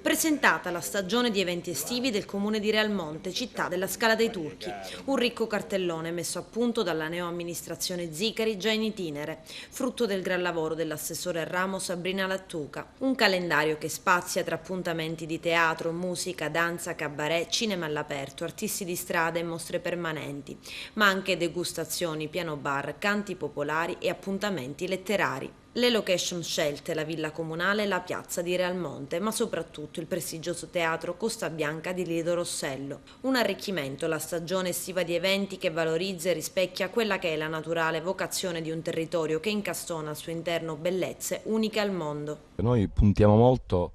Presentata la stagione di eventi estivi del comune di Realmonte, città della Scala dei Turchi. Un ricco cartellone messo a punto dalla neo-amministrazione Zicari già in itinere, frutto del gran lavoro dell'assessore al ramo Sabrina Lattuca. Un calendario che spazia tra appuntamenti di teatro, musica, danza, cabaret, cinema all'aperto, artisti di strada e mostre permanenti, ma anche degustazioni, piano bar, canti popolari e appuntamenti letterari. Le location scelte, la villa comunale e la piazza di Realmonte, ma soprattutto il prestigioso teatro Costa Bianca di Lido Rossello. Un arricchimento, la stagione estiva di eventi che valorizza e rispecchia quella che è la naturale vocazione di un territorio che incastona al suo interno bellezze uniche al mondo. Noi puntiamo molto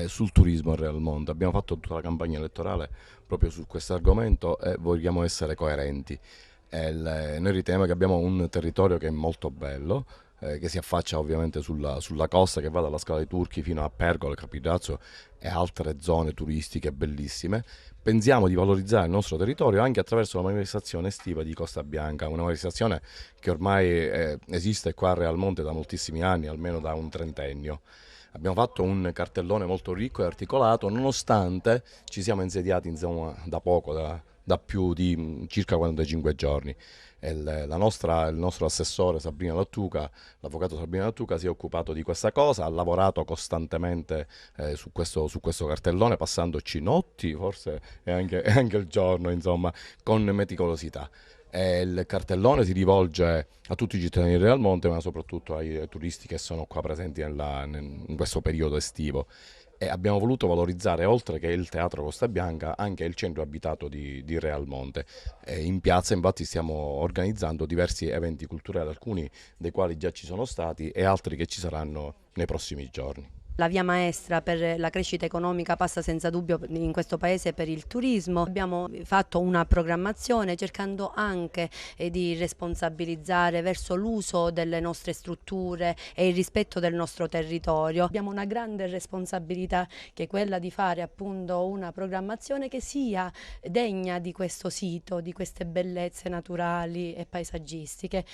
sul turismo a Realmonte, abbiamo fatto tutta la campagna elettorale proprio su questo argomento e vogliamo essere coerenti. Noi riteniamo che abbiamo un territorio che è molto bello, che si affaccia ovviamente sulla costa, che va dalla Scala dei Turchi fino a Pergola, Capitazzo e altre zone turistiche bellissime. Pensiamo di valorizzare il nostro territorio anche attraverso la manifestazione estiva di Costa Bianca, una manifestazione che ormai esiste qua a Realmonte da moltissimi anni, almeno da un trentennio. Abbiamo fatto un cartellone molto ricco e articolato, nonostante ci siamo insediati insomma, da poco, da più di circa 45 giorni. Il nostro assessore Sabrina Lattuca, l'avvocato Sabrina Lattuca, si è occupato di questa cosa, ha lavorato costantemente su questo cartellone, passandoci notti, forse e anche il giorno, insomma, con meticolosità. Il cartellone si rivolge a tutti i cittadini di Realmonte, ma soprattutto ai turisti che sono qua presenti in questo periodo estivo. E abbiamo voluto valorizzare, oltre che il Teatro Costa Bianca, anche il centro abitato di Realmonte. In piazza infatti stiamo organizzando diversi eventi culturali, alcuni dei quali già ci sono stati e altri che ci saranno nei prossimi giorni. La via maestra per la crescita economica passa senza dubbio in questo paese per il turismo. Abbiamo fatto una programmazione cercando anche di responsabilizzare verso l'uso delle nostre strutture e il rispetto del nostro territorio. Abbiamo una grande responsabilità che è quella di fare appunto una programmazione che sia degna di questo sito, di queste bellezze naturali e paesaggistiche.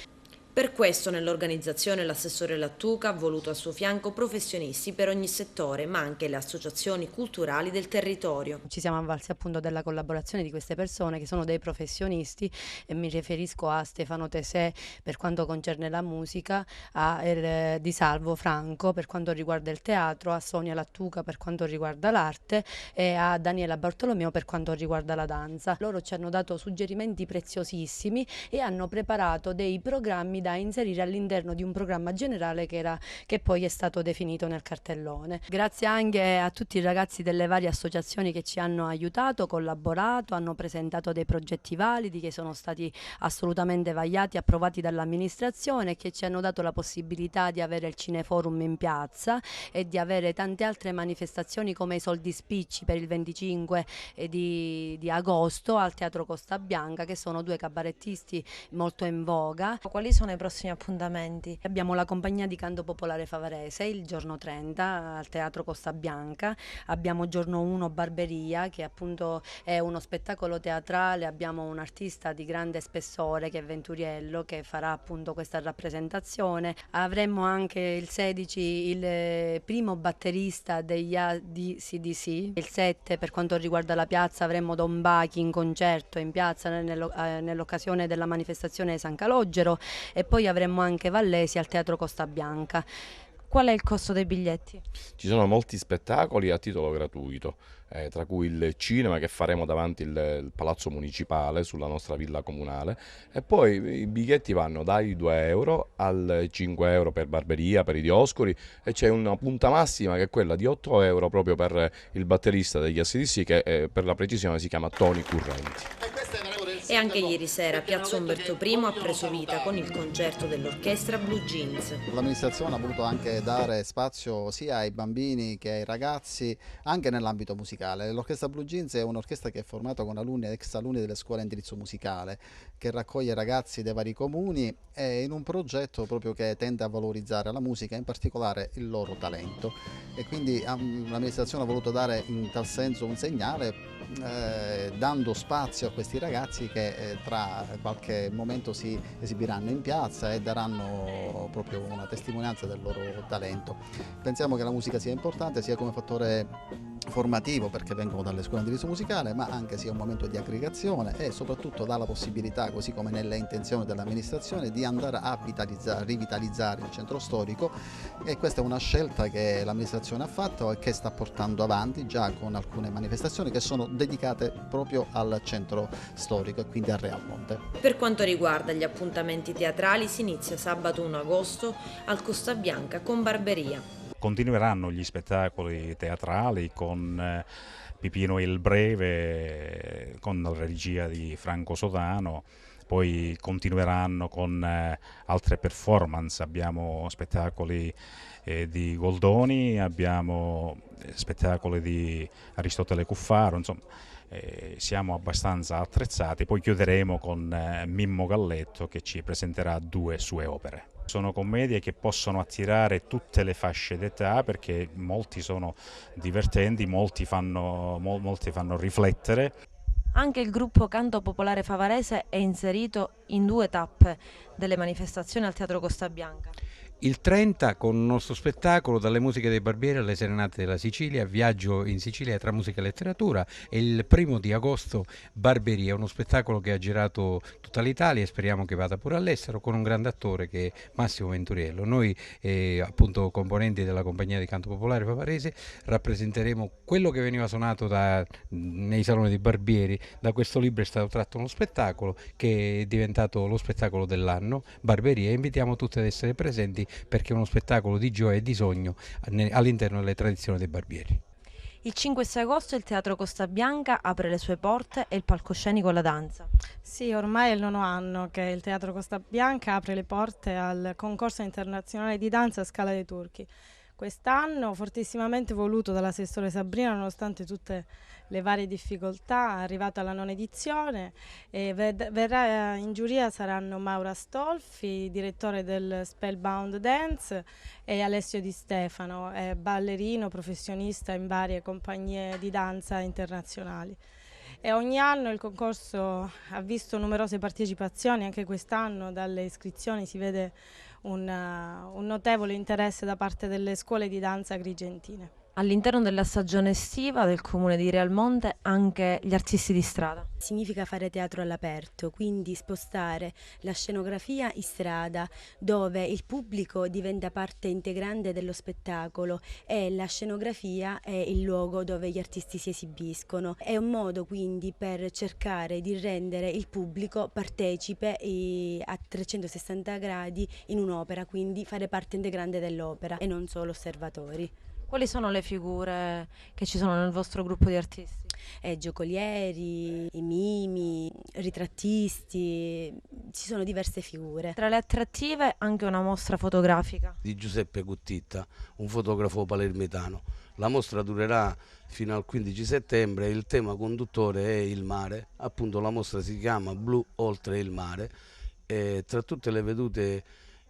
Per questo nell'organizzazione l'assessore Lattuca ha voluto al suo fianco professionisti per ogni settore, ma anche le associazioni culturali del territorio. Ci siamo avvalsi appunto della collaborazione di queste persone che sono dei professionisti e mi riferisco a Stefano Tesè per quanto concerne la musica, Di Salvo Franco per quanto riguarda il teatro, a Sonia Lattuca per quanto riguarda l'arte e a Daniela Bartolomeo per quanto riguarda la danza. Loro ci hanno dato suggerimenti preziosissimi e hanno preparato dei programmi da inserire all'interno di un programma generale che poi è stato definito nel cartellone. Grazie anche a tutti i ragazzi delle varie associazioni che ci hanno aiutato, collaborato, hanno presentato dei progetti validi che sono stati assolutamente vagliati, approvati dall'amministrazione e che ci hanno dato la possibilità di avere il Cineforum in piazza e di avere tante altre manifestazioni come i Soldi Spicci per il 25 di agosto al Teatro Costa Bianca, che sono due cabarettisti molto in voga. Quali sono i prossimi appuntamenti? Abbiamo la compagnia di canto popolare Favarese il giorno 30 al Teatro Costa Bianca, abbiamo giorno 1 Barberia che appunto è uno spettacolo teatrale, abbiamo un artista di grande spessore che è Venturiello che farà appunto questa rappresentazione, avremo anche il 16 il primo batterista degli ADCDC, il 7 per quanto riguarda la piazza avremo Don Bachi in concerto in piazza nell'occasione della manifestazione San Calogero e poi avremo anche Vallesi al Teatro Costa Bianca. Qual è il costo dei biglietti? Ci sono molti spettacoli a titolo gratuito, tra cui il cinema che faremo davanti il Palazzo Municipale sulla nostra villa comunale e poi i biglietti vanno dai 2 euro al 5 euro per Barberia, per i Dioscuri e c'è una punta massima che è quella di 8 euro proprio per il batterista degli ACDC che per la precisione si chiama Tony Currenti. E anche ieri sera Piazza Umberto I ha preso vita con il concerto dell'orchestra Blue Jeans. L'amministrazione ha voluto anche dare spazio sia ai bambini che ai ragazzi anche nell'ambito musicale. L'orchestra Blue Jeans è un'orchestra che è formata con alunni ed ex alunni delle scuole a indirizzo musicale, che raccoglie ragazzi dei vari comuni e in un progetto proprio che tende a valorizzare la musica, in particolare il loro talento. E quindi l'amministrazione ha voluto dare in tal senso un segnale dando spazio a questi ragazzi che tra qualche momento si esibiranno in piazza e daranno proprio una testimonianza del loro talento. Pensiamo che la musica sia importante sia come fattore formativo, perché vengono dalle scuole di indirizzo musicale, ma anche sia un momento di aggregazione e soprattutto dà la possibilità, così come nelle intenzioni dell'amministrazione, di andare a rivitalizzare il centro storico, e questa è una scelta che l'amministrazione ha fatto e che sta portando avanti già con alcune manifestazioni che sono dedicate proprio al centro storico e quindi a Realmonte. Per quanto riguarda gli appuntamenti teatrali, si inizia sabato 1 agosto al Costa Bianca con Barberia. Continueranno gli spettacoli teatrali con Pipino il Breve, con la regia di Franco Sodano, poi continueranno con altre performance, abbiamo spettacoli di Goldoni, abbiamo spettacoli di Aristotele Cuffaro, insomma siamo abbastanza attrezzati. Poi chiuderemo con Mimmo Galletto che ci presenterà 2 sue opere. Sono commedie che possono attirare tutte le fasce d'età perché molti sono divertenti, molti fanno riflettere. Anche il gruppo Canto Popolare Favarese è inserito in 2 tappe delle manifestazioni al Teatro Costa Bianca. Il 30 con un nostro spettacolo Dalle musiche dei Barbieri alle serenate della Sicilia, viaggio in Sicilia tra musica e letteratura, e il 1° di agosto Barberia, uno spettacolo che ha girato tutta l'Italia e speriamo che vada pure all'estero, con un grande attore che è Massimo Venturiello. Noi appunto componenti della compagnia di canto popolare favarese rappresenteremo quello che veniva suonato nei saloni dei Barbieri. Da questo libro è stato tratto uno spettacolo che è diventato lo spettacolo dell'anno, Barberia, e invitiamo tutti ad essere presenti perché è uno spettacolo di gioia e di sogno all'interno delle tradizioni dei Barbieri. Il 5 e 6 agosto il Teatro Costa Bianca apre le sue porte e il palcoscenico alla danza. Sì, ormai è il 9° anno che il Teatro Costa Bianca apre le porte al concorso internazionale di danza Scala dei Turchi. Quest'anno, fortissimamente voluto dall'assessore Sabrina, nonostante tutte le varie difficoltà, è arrivato alla 9ª edizione e verrà in giuria saranno Maura Stolfi, direttore del Spellbound Dance, e Alessio Di Stefano, ballerino professionista in varie compagnie di danza internazionali. E ogni anno il concorso ha visto numerose partecipazioni, anche quest'anno dalle iscrizioni si vede un notevole interesse da parte delle scuole di danza agrigentine. All'interno della stagione estiva del comune di Realmonte anche gli artisti di strada. Significa fare teatro all'aperto, quindi spostare la scenografia in strada dove il pubblico diventa parte integrante dello spettacolo e la scenografia è il luogo dove gli artisti si esibiscono. È un modo quindi per cercare di rendere il pubblico partecipe a 360 gradi in un'opera, quindi fare parte integrante dell'opera e non solo osservatori. Quali sono le figure che ci sono nel vostro gruppo di artisti? Giocolieri, i mimi, ritrattisti, ci sono diverse figure. Tra le attrattive anche una mostra fotografica. Di Giuseppe Guttitta, un fotografo palermitano. La mostra durerà fino al 15 settembre, il tema conduttore è il mare, appunto la mostra si chiama Blu oltre il mare, e tra tutte le vedute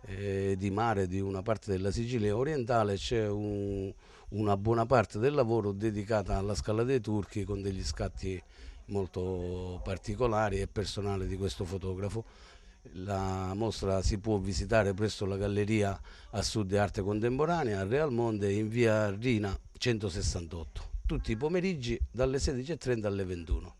di mare di una parte della Sicilia orientale c'è una buona parte del lavoro dedicata alla Scala dei Turchi, con degli scatti molto particolari e personali di questo fotografo. La mostra si può visitare presso la Galleria a Sud e Arte Contemporanea a Realmonte in via Rina 168, tutti i pomeriggi dalle 16:30 alle 21.